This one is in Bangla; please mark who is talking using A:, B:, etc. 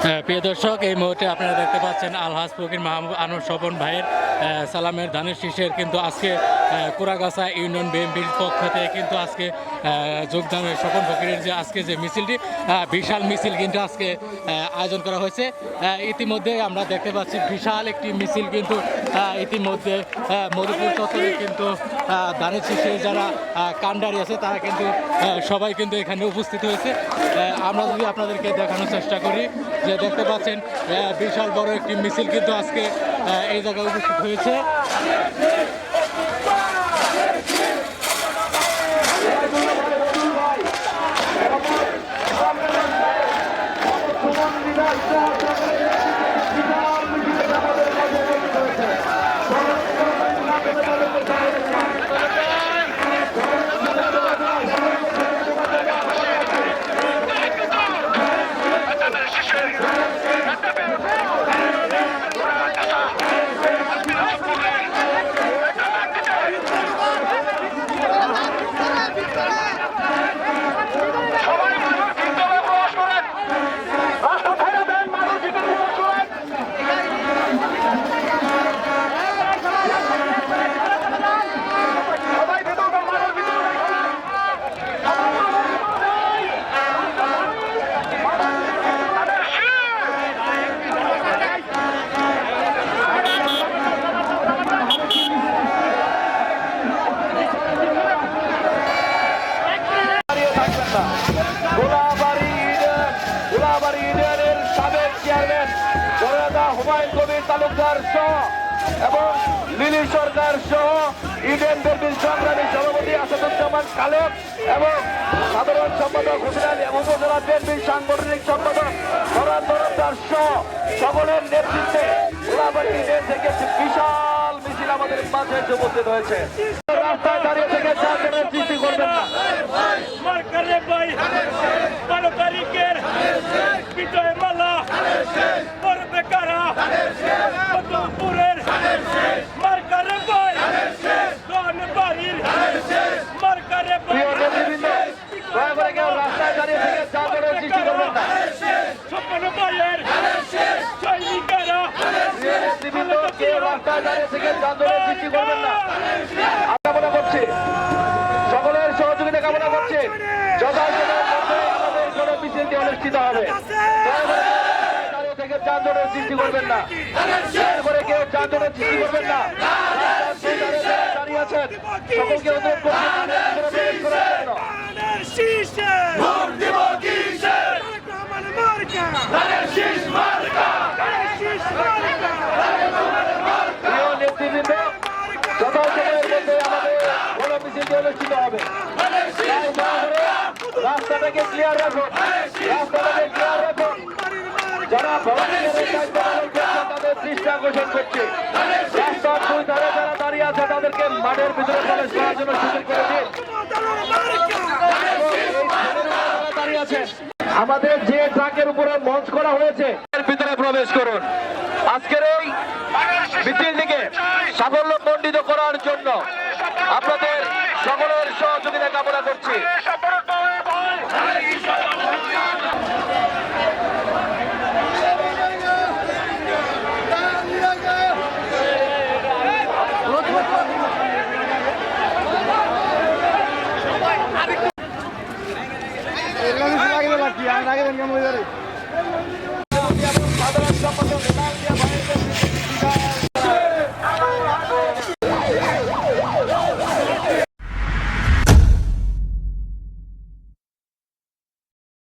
A: প্রিয় দর্শক, এই মুহূর্তে আপনারা দেখতে পাচ্ছেন আলহাজ ফকির মাহমুদ আনোয়ার স্বপন ভাইয়ের সালামের ধানের শীষের কিন্তু আজকে কুড়াগাছা ইউনিয়ন বিএনপির পক্ষ থেকে কিন্তু আজকে যোগদানের স্বপন ফকিরের যে আজকে যে মিছিলটি বিশাল মিছিল কিন্তু আজকে আয়োজন করা হয়েছে। ইতিমধ্যে আমরা দেখতে পাচ্ছি বিশাল একটি মিছিল কিন্তু ইতিমধ্যে মধুপুর চত্বরে কিন্তু ধানের শীষের যারা কান্ডারি আছে তারা কিন্তু সবাই কিন্তু এখানে উপস্থিত হয়েছে। আমরা যদি আপনাদেরকে দেখানোর চেষ্টা করি যে দেখতে পাচ্ছেন বিশাল বড় একটি মিছিল কিন্তু আজকে এই জায়গায় উপস্থিত হয়েছে।
B: হুমায়ুন কবির তালুকদার সহ এবং লিলি সরকার সহ ইডেন বিএনপির সংগ্রামী সভাপতি আসাদুজ্জামান খালেদ এবং সাধারণ সম্পাদক হুসেন আলী উপজেলা বিএনপির সাংগঠনিক সম্পাদক ফরহাদ তরফদার সহ সকলের নেতৃত্বে গোলাবাড়ী ইডেন থেকে বিশাল মিছিল আমাদের মাঝে উপস্থিত হয়েছে। রাস্তায় দাঁড়িয়ে থেকে চারজনের সৃষ্টি করবেন না। রাস্তায় দাঁড়িয়ে থেকে চারজনের সৃষ্টি করবেন না। রাস্তায় দাঁড়িয়ে থেকে চারজনের সৃষ্টি করবেন না। কামনা করছি, সকলের সহযোগিতা কামনা করছি। যথাসময়ের মধ্যে আমাদের কোনো মিছিলটি অনুষ্ঠিত হবে। দাঁড়িয়ে থেকে চারজনের সৃষ্টি করবেন না। করে কেউ চারজনের সৃষ্টি করবেন না। দাঁড়িয়ে আছেন সকলকে অনুরোধ করছি প্রবেশ করার জন্য। নেতৃবৃন্দ, যথাসময়ের মধ্যে আমাদের বড় মিছিলটি অনুষ্ঠিত হবে। রাস্তাটাকে ক্লিয়ার রাখুন, রাস্তাটাকে ক্লিয়ার রাখুন। যারা তাদের দৃষ্টি আকর্ষণ করছে। রাস্তার দুই ধারে যারা দাঁড়িয়ে আছে তাদেরকে মাঠের ভিতরে প্রবেশ করার জন্য সুযোগ করে দিন। দাঁড়িয়ে আছে আমাদের যে ট্রাকের উপরে মঞ্চ করা হয়েছে এর ভিতরে প্রবেশ করুন। আজকের এই মিছিলটিকে সাফল্যমণ্ডিত করার জন্য আপনাদের সকলের সহযোগিতা কামনা করছি।